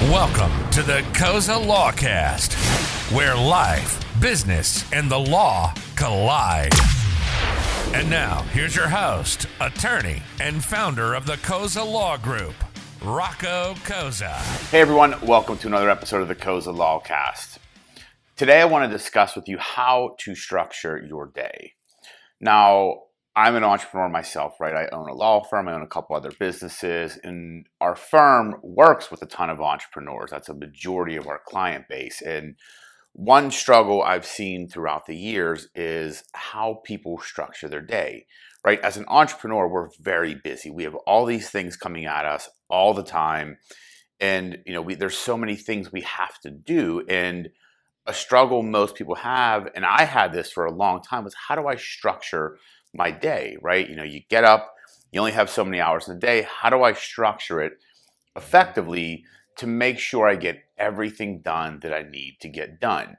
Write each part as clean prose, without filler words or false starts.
Welcome to the Cozza Lawcast, where life, business, and the law collide. And now, here's your host, attorney, and founder of the Cozza Law Group, Rocco Cozza. Hey everyone, welcome to another episode of the Cozza Lawcast. Today I want to discuss with you how to structure your day. Now, I'm an entrepreneur myself, right? I own a law firm, I own a couple other businesses, and our firm works with a ton of entrepreneurs. That's a majority of our client base. And one struggle I've seen throughout the years is how people structure their day, right? As an entrepreneur, we're very busy. We have all these things coming at us all the time. And, there's so many things we have to do. And a struggle most people have, and I had this for a long time, was how do I structure my day, right? You get up, you only have so many hours in a day. How do I structure it effectively to make sure I get everything done that I need to get done?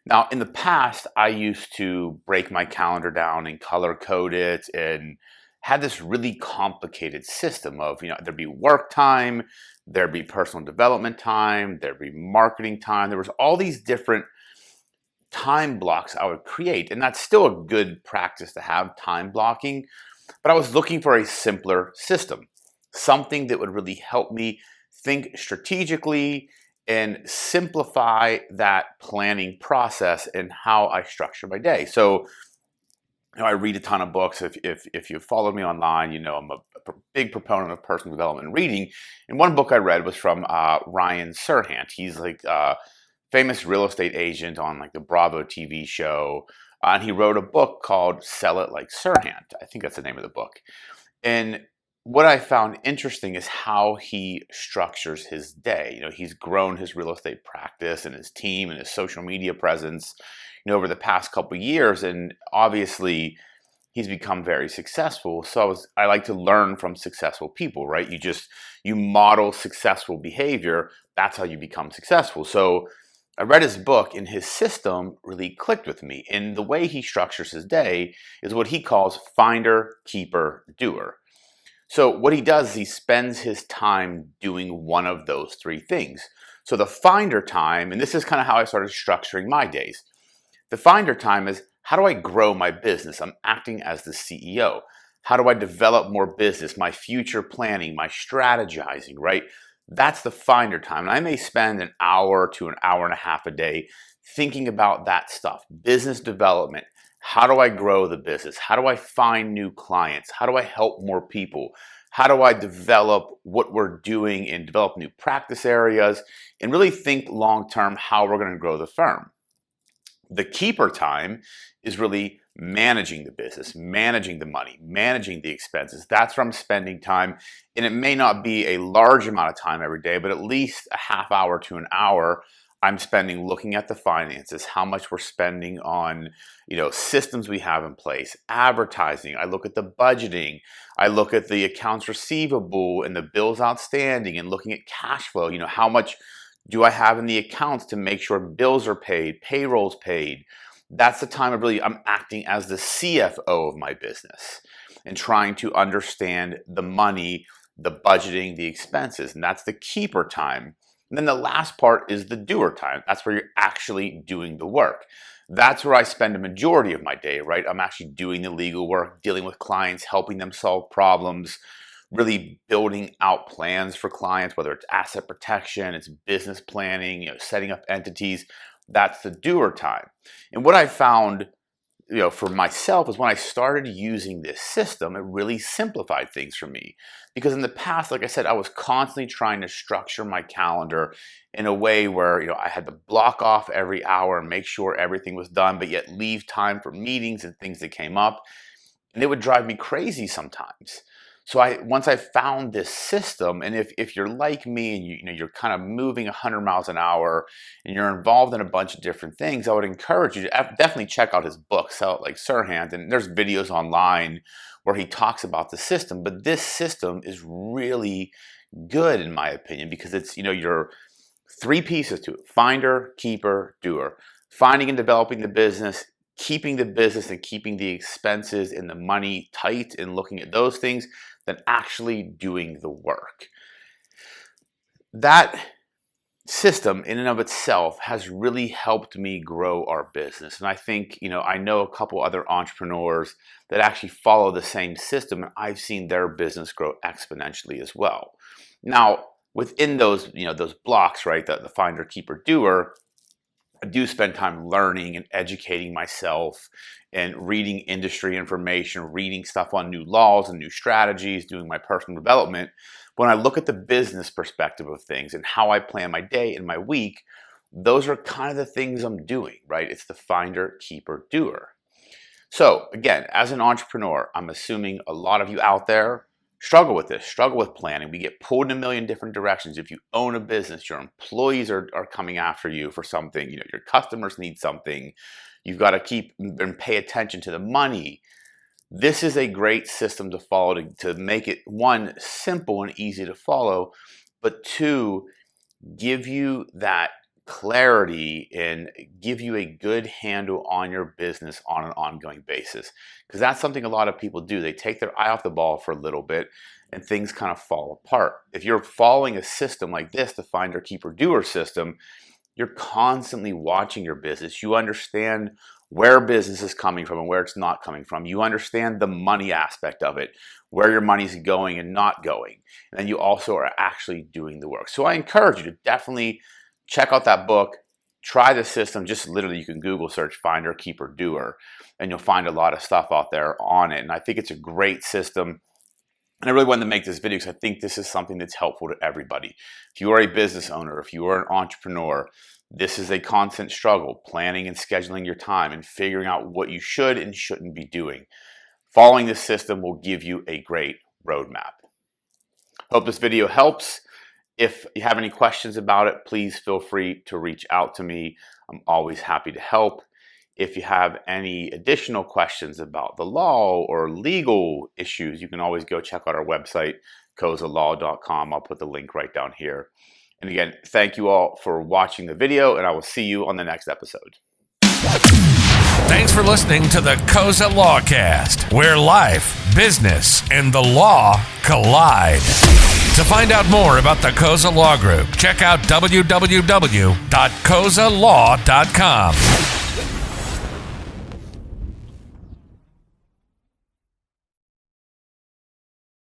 Now, in the past, I used to break my calendar down and color code it and had this really complicated system of, there'd be work time, there'd be personal development time, there'd be marketing time. There was all these different time blocks I would create. And that's still a good practice to have, time blocking. But I was looking for a simpler system, something that would really help me think strategically and simplify that planning process and how I structure my day. So, I read a ton of books. If you've followed me online, I'm a big proponent of personal development and reading. And one book I read was from Ryan Serhant. He's like famous real estate agent on like the Bravo TV show. And he wrote a book called Sell It Like Serhant. I think that's the name of the book. And what I found interesting is how he structures his day. He's grown his real estate practice and his team and his social media presence, over the past couple of years. And obviously he's become very successful. So I like to learn from successful people, right? You model successful behavior. That's how you become successful. So I read his book and his system really clicked with me. And the way he structures his day is what he calls finder, keeper, doer. So what he does is he spends his time doing one of those three things. So the finder time, and this is kind of how I started structuring my days. The finder time is, how do I grow my business? I'm acting as the CEO. How do I develop more business, my future planning, my strategizing, right? That's the finder time. And I may spend an hour to an hour and a half a day thinking about that stuff. Business development. How do I grow the business? How do I find new clients? How do I help more people? How do I develop what we're doing and develop new practice areas and really think long-term how we're going to grow the firm? The keeper time is really managing the business, managing the money, managing the expenses. That's where I'm spending time. And it may not be a large amount of time every day, but at least a half hour to an hour I'm spending looking at the finances, how much we're spending on, systems we have in place, advertising. I look at the budgeting. I look at the accounts receivable and the bills outstanding and looking at cash flow. How much do I have in the accounts to make sure bills are paid, payroll's paid? That's the time I'm acting as the CFO of my business and trying to understand the money, the budgeting, the expenses. And that's the keeper time. And then the last part is the doer time. That's where you're actually doing the work. That's where I spend a majority of my day, right? I'm actually doing the legal work, dealing with clients, helping them solve problems, really building out plans for clients, whether it's asset protection, it's business planning, setting up entities. That's the doer time. And what I found, for myself is when I started using this system, it really simplified things for me. Because in the past, like I said, I was constantly trying to structure my calendar in a way where, I had to block off every hour and make sure everything was done, but yet leave time for meetings and things that came up. And it would drive me crazy sometimes. So once I found this system, and if you're like me and you're kind of moving 100 miles an hour and you're involved in a bunch of different things, I would encourage you to definitely check out his book, Sell It Like Serhant. And there's videos online where he talks about the system. But this system is really good in my opinion because it's, your three pieces to it: finder, keeper, doer. Finding and developing the business, keeping the business and keeping the expenses and the money tight and looking at those things, than actually doing the work. That system in and of itself has really helped me grow our business. And I think, I know a couple other entrepreneurs that actually follow the same system, and I've seen their business grow exponentially as well. Now, within those, those blocks, right, the finder, keeper, doer, I do spend time learning and educating myself and reading industry information, reading stuff on new laws and new strategies, doing my personal development. When I look at the business perspective of things and how I plan my day and my week, those are kind of the things I'm doing, right? It's the finder, keeper, doer. So again, as an entrepreneur, I'm assuming a lot of you out there struggle with this, struggle with planning. We get pulled in a million different directions. If you own a business, your employees are coming after you for something, your customers need something. You've got to keep and pay attention to the money. This is a great system to follow to make it, one, simple and easy to follow, but two, give you that clarity and give you a good handle on your business on an ongoing basis. Because that's something a lot of people do. They take their eye off the ball for a little bit and things kind of fall apart. If you're following a system like this, the finder, keeper, doer system, you're constantly watching your business. You understand where business is coming from and where it's not coming from. You understand the money aspect of it, where your money's going and not going. And then you also are actually doing the work. So I encourage you to definitely check out that book, try the system. Just literally, you can Google search finder, keeper, doer, and you'll find a lot of stuff out there on it. And I think it's a great system. And I really wanted to make this video because I think this is something that's helpful to everybody. If you are a business owner, if you are an entrepreneur, this is a constant struggle, planning and scheduling your time and figuring out what you should and shouldn't be doing. Following this system will give you a great roadmap. Hope this video helps. If you have any questions about it, please feel free to reach out to me. I'm always happy to help. If you have any additional questions about the law or legal issues, you can always go check out our website, cozzalaw.com. I'll put the link right down here. And again, thank you all for watching the video, and I will see you on the next episode. Thanks for listening to the Cozza Lawcast, where life, business, and the law collide. To find out more about the Cozza Law Group, check out www.cozzalaw.com.